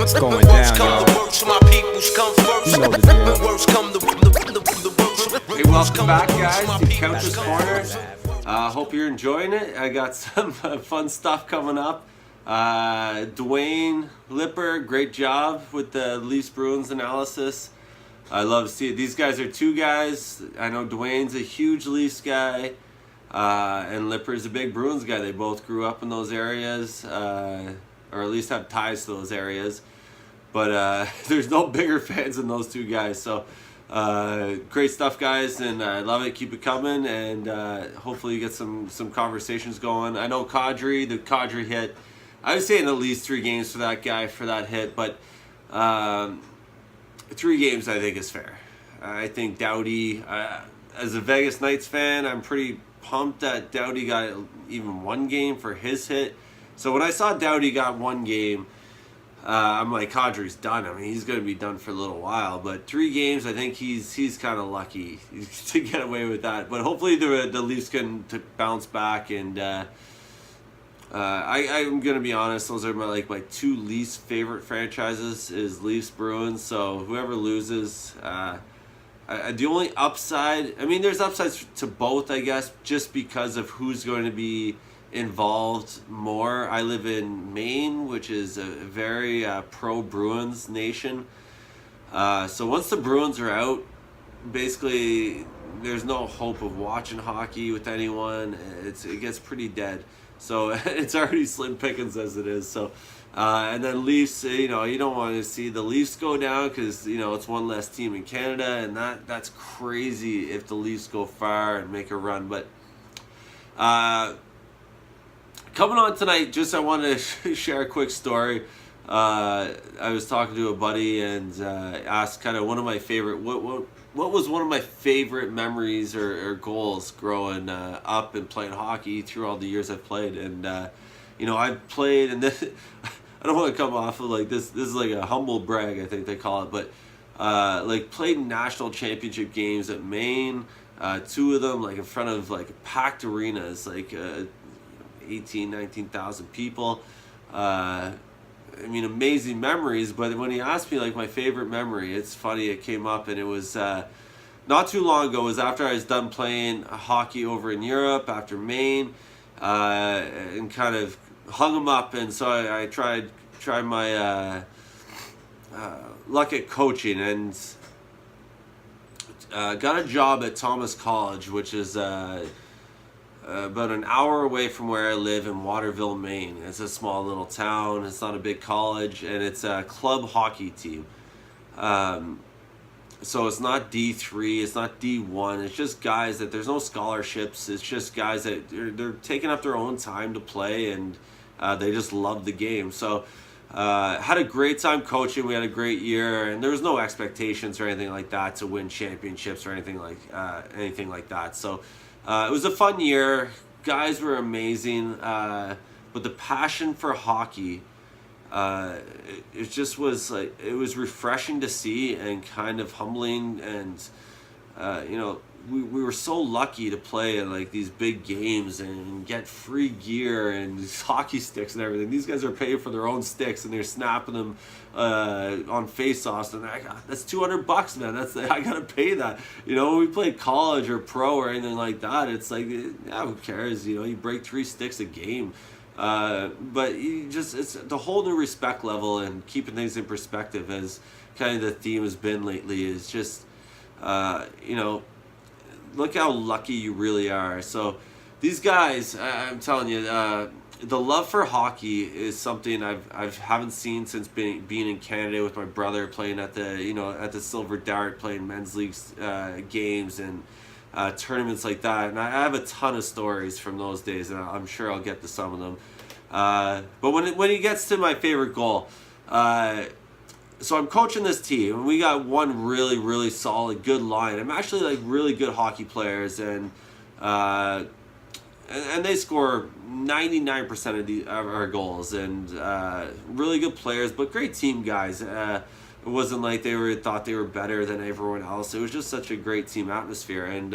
What's going down, y'all? You know the deal. Hey, welcome back, guys, to Couch's Corner. Hope you're enjoying it. I got some fun stuff coming up. Dwayne Lipper, great job with the Leafs Bruins analysis. I love to see it. These guys are two guys. I know Dwayne's a huge Leafs guy, and Lipper's a big Bruins guy. They both grew up in those areas, or at least have ties to those areas. But there's no bigger fans than those two guys. So great stuff, guys, and I love it. Keep it coming, and hopefully you get some conversations going. I know the Kadri hit. I was saying at least 3 games for that guy for that hit, but 3 games I think is fair. I think Doughty, as a Vegas Knights fan, I'm pretty pumped that Doughty got even 1 game for his hit. So when I saw Doughty got 1 game, I'm like, Kadri's done. I mean, he's going to be done for a little while. But 3 games, I think he's kind of lucky to get away with that. But hopefully the Leafs can bounce back. And I'm going to be honest, those are my 2 least favorite franchises is Leafs Bruins. So whoever loses, the only upside, I mean, there's upsides to both, I guess, just because of who's going to be involved more. I live in Maine, which is a very pro-Bruins nation. So once the Bruins are out, basically there's no hope of watching hockey with anyone. It gets pretty dead. So it's already slim pickings as it is. So and then Leafs, you don't want to see the Leafs go down because it's one less team in Canada, and that's crazy if the Leafs go far and make a run. But coming on tonight, I wanted to share a quick story. I was talking to a buddy and asked kind of one of my favorite, what was one of my favorite memories or goals growing up and playing hockey through all the years I've played. And, I've played, and this, I don't want to come off of this is like a humble brag, I think they call it, but played national championship games at Maine, 2 of them in front of packed arenas, 19,000 people. Amazing memories. But when he asked me my favorite memory, it's funny, it came up, and it was not too long ago. It was after I was done playing hockey over in Europe after Maine, and kind of hung them up. And so I tried my luck at coaching, and got a job at Thomas College, which is about an hour away from where I live in Waterville, Maine. It's a small little town. It's not a big college, and it's a club hockey team. So it's not D3, it's not D1. It's just guys that there's no scholarships. It's just guys that they're taking up their own time to play, and they just love the game. So had a great time coaching. We had a great year, and there was no expectations or anything like that to win championships or anything like that. So it was a fun year. Guys were amazing, but the passion for hockey, it just was it was refreshing to see and kind of humbling. And we were so lucky to play in these big games and get free gear and hockey sticks and everything. These guys are paying for their own sticks, and they're snapping them on face-offs, and that's $200, man. I gotta pay that. When we played college or pro or anything like that, it's who cares? You break 3 sticks a game. But it's the whole new respect level, and keeping things in perspective, as kind of the theme has been lately, is just look how lucky you really are. So these guys, I'm telling you, the love for hockey is something I haven't seen since being in Canada with my brother, playing at the Silver Dart, playing men's leagues games and tournaments like that. And I have a ton of stories from those days, and I'm sure I'll get to some of them. But when it gets to my favorite goal, so I'm coaching this team, and we got one really, really solid, good line. I'm actually really good hockey players, and they score 99% of our goals, and really good players, but great team guys. It wasn't like they thought they were better than everyone else. It was just such a great team atmosphere. And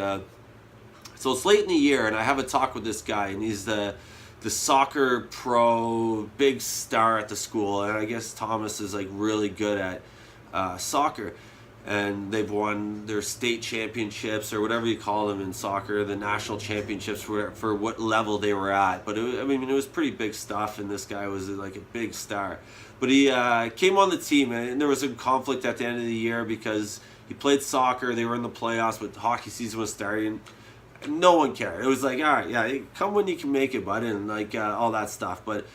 so it's late in the year, and I have a talk with this guy, and he's the the soccer pro, big star at the school, and I guess Thomas is like really good at soccer, and they've won their state championships or whatever you call them in soccer, the national championships for what level they were at. But it was pretty big stuff, and this guy was like a big star. But he came on the team, and there was some conflict at the end of the year because he played soccer. They were in the playoffs, but hockey season was starting. No one cared. It was like, all right, yeah, come when you can make it, bud, and like all that stuff. But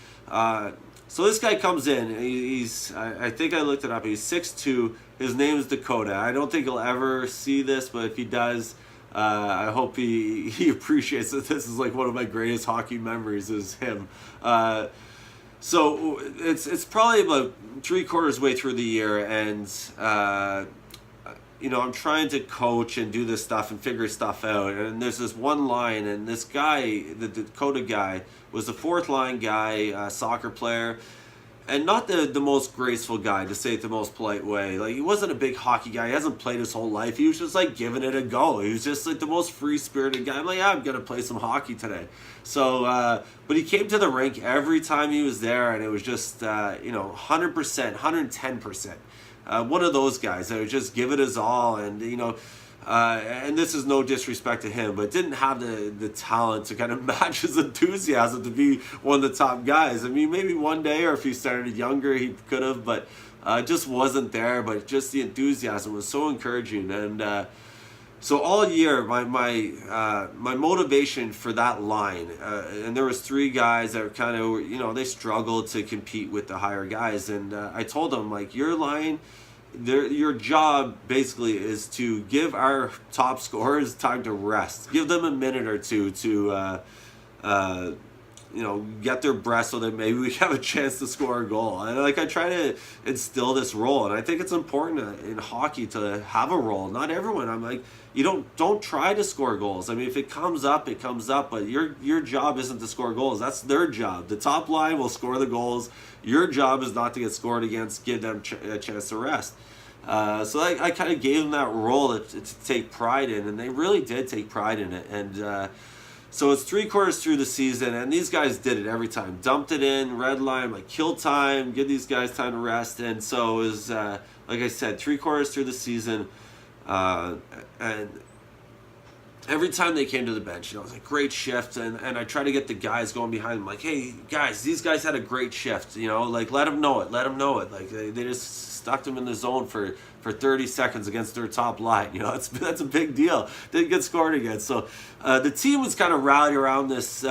so this guy comes in. I think I looked it up. He's 6'2". His name is Dakota. I don't think he'll ever see this, but if he does, I hope he appreciates that this is like one of my greatest hockey memories is him. So it's probably about 3/4 way through the year, and I'm trying to coach and do this stuff and figure stuff out. And there's this one line, and this guy, the Dakota guy, was the fourth line guy, soccer player, and not the most graceful guy, to say it the most polite way. Like, he wasn't a big hockey guy. He hasn't played his whole life. He was just like giving it a go. He was just like the most free-spirited guy. I'm like, yeah, I'm gonna play some hockey today. So, but he came to the rink every time he was there, and it was just 100%, 110%. One of those guys that would just give it his all, and and this is no disrespect to him, but didn't have the talent to kind of match his enthusiasm to be one of the top guys. I mean, maybe one day, or if he started younger, he could have, but just wasn't there. But just the enthusiasm was so encouraging, and so all year, my motivation for that line, and there was 3 guys that were kind of, they struggled to compete with the higher guys, and I told them, like, your line, your job basically is to give our top scorers time to rest, give them a minute or two to get their breath so that maybe we have a chance to score a goal. And I try to instill this role, and I think it's important in hockey to have a role. Not everyone. I'm like, you don't try to score goals. I mean, if it comes up, it comes up, but your job isn't to score goals. That's their job. The top line will score the goals. Your job is not to get scored against, give them a chance to rest. So I kind of gave them that role to take pride in, and they really did take pride in it. And so it's 3/4 through the season, and these guys did it every time. Dumped it in, red line, like kill time, give these guys time to rest. And so it was, like I said, 3/4 through the season, and every time they came to the bench, it was a great shift, and I try to get the guys going behind them, like, hey, guys, these guys had a great shift, like, let them know it. Like, they just stuck them in the zone for 30 seconds against their top line. That's a big deal. Didn't get scored against. So the team was kind of rallied around this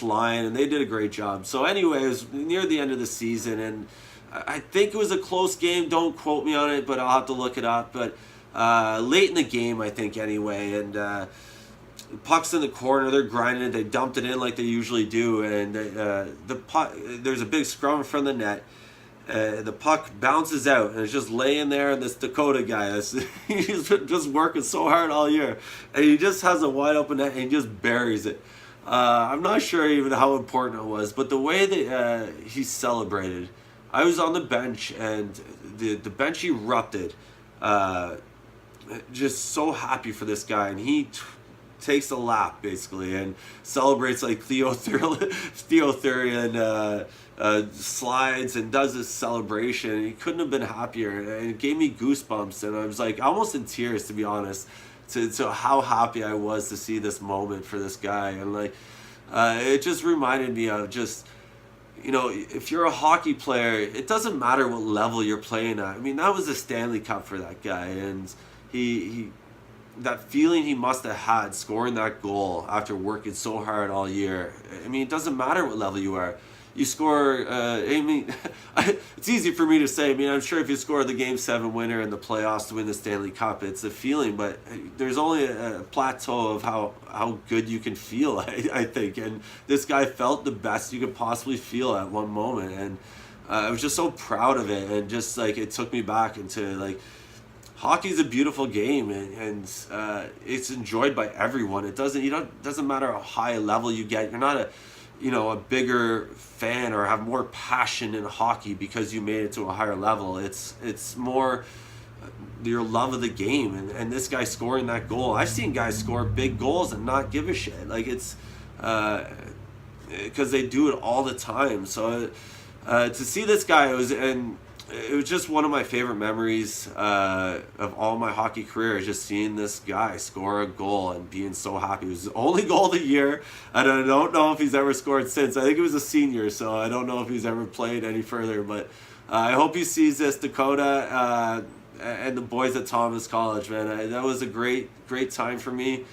line, and they did a great job. So anyway, it was near the end of the season, and I think it was a close game. Don't quote me on it, but I'll have to look it up. But late in the game, I think, anyway, and puck's in the corner, they're grinding it, they dumped it in like they usually do, and the puck, there's a big scrum in front of the net. The puck bounces out, and it's just laying there, and this Dakota guy, he's been just working so hard all year, and he just has a wide open net, and he just buries it. I'm not sure even how important it was, but the way that he celebrated, I was on the bench, and the bench erupted. Just so happy for this guy, and he takes a lap basically and celebrates like Theothurian slides and does this celebration, and he couldn't have been happier, and it gave me goosebumps, and I was like almost in tears, to be honest, to how happy I was to see this moment for this guy. And like it just reminded me of just, if you're a hockey player, it doesn't matter what level you're playing at. I mean, that was a Stanley Cup for that guy, and he that feeling he must have had scoring that goal after working so hard all year. I mean, it doesn't matter what level you are. You score, it's easy for me to say. I mean, I'm sure if you score the Game 7 winner in the playoffs to win the Stanley Cup, it's a feeling, but there's only a plateau of how good you can feel, I think. And this guy felt the best you could possibly feel at one moment. And I was just so proud of it. And just like, it took me back into like, hockey is a beautiful game, and it's enjoyed by everyone. It doesn't matter how high a level you get. You're not a bigger fan or have more passion in hockey because you made it to a higher level. It's more your love of the game, and this guy scoring that goal. I've seen guys score big goals and not give a shit. Like, it's because they do it all the time. So to see this guy, it was just one of my favorite memories of all my hockey career, is just seeing this guy score a goal and being so happy. It was the only goal of the year, and I don't know if he's ever scored since. I think it was a senior, so I don't know if he's ever played any further, but I hope he sees this, Dakota, and the boys at Thomas College, man. That was a great time for me.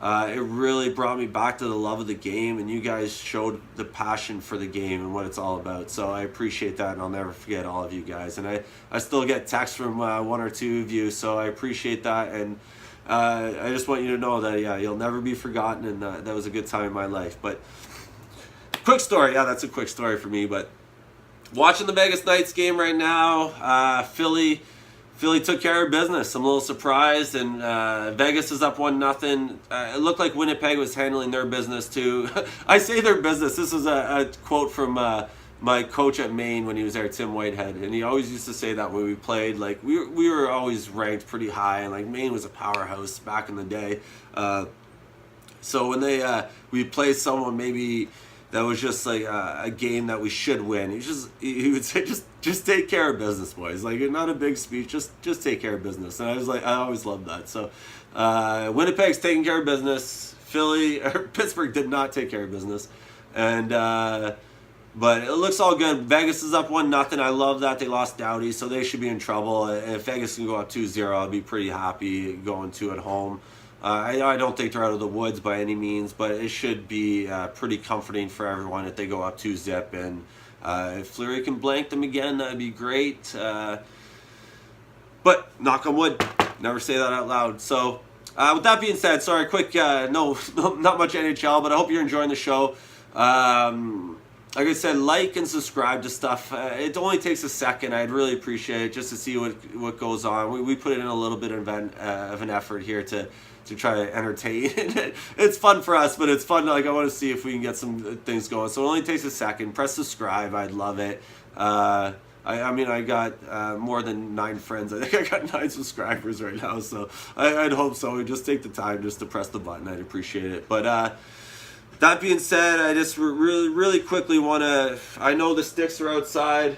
It really brought me back to the love of the game, and you guys showed the passion for the game and what it's all about. So I appreciate that, and I'll never forget all of you guys. And I still get texts from one or two of you, so I appreciate that. And I just want you to know that, yeah, you'll never be forgotten, and that was a good time in my life. But quick story, yeah, that's a quick story for me. But watching the Vegas Knights game right now, Philly took care of business. I'm a little surprised, and Vegas is up 1-0. It looked like Winnipeg was handling their business too. I say their business. This is a quote from my coach at Maine when he was there, Tim Whitehead, and he always used to say that when we played. Like we were always ranked pretty high, and like Maine was a powerhouse back in the day. So when we played someone maybe that was just like a game that we should win, he would say just take care of business, boys. Like, not a big speech, just take care of business. And I always loved that. So Winnipeg's taking care of business. Pittsburgh did not take care of business, and but it looks all good. Vegas is up 1-0. I love that they lost Doughty, so they should be in trouble. If Vegas can go up 2-0, I'll be pretty happy going 2 at home. I don't think they're out of the woods by any means, but it should be pretty comforting for everyone if they go up 2-0. And if Fleury can blank them again, that'd be great. But knock on wood, never say that out loud. So with that being said, sorry, quick, not much NHL, but I hope you're enjoying the show. Like I said, like and subscribe to stuff. It only takes a second. I'd really appreciate it just to see what goes on. We put in a little bit of an effort here to try to entertain. It's fun for us, but it's fun. Like, I want to see if we can get some things going. So it only takes a second. Press subscribe. I'd love it. I mean, I got more than 9 friends. I think I got 9 subscribers right now. So I'd hope so. Just take the time just to press the button. I'd appreciate it. But that being said, I just really quickly want to. I know the sticks are outside.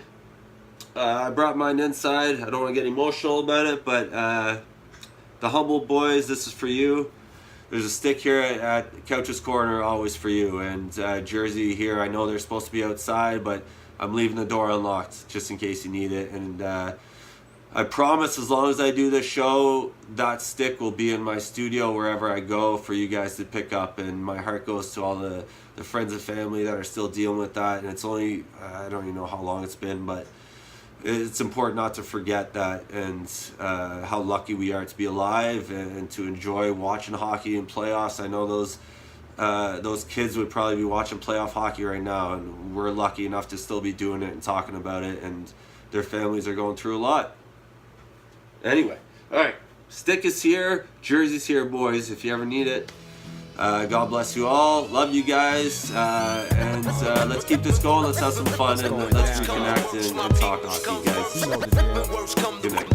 I brought mine inside. I don't want to get emotional about it, but. The Humble Boys, this is for you. There's a stick here at Couch's Corner, always for you. And jersey here, I know they're supposed to be outside, but I'm leaving the door unlocked just in case you need it. And I promise, as long as I do this show, that stick will be in my studio wherever I go for you guys to pick up. And my heart goes to all the friends and family that are still dealing with that. And it's only, I don't even know how long it's been, but it's important not to forget that, and how lucky we are to be alive and to enjoy watching hockey and playoffs. I know those kids would probably be watching playoff hockey right now, and we're lucky enough to still be doing it and talking about it, and their families are going through a lot. Anyway, all right, stick is here, jersey's here, boys, if you ever need it. God bless you all. Love you guys. And let's keep this going. Let's have some fun, and let's reconnect and talk hockey, guys. Good night.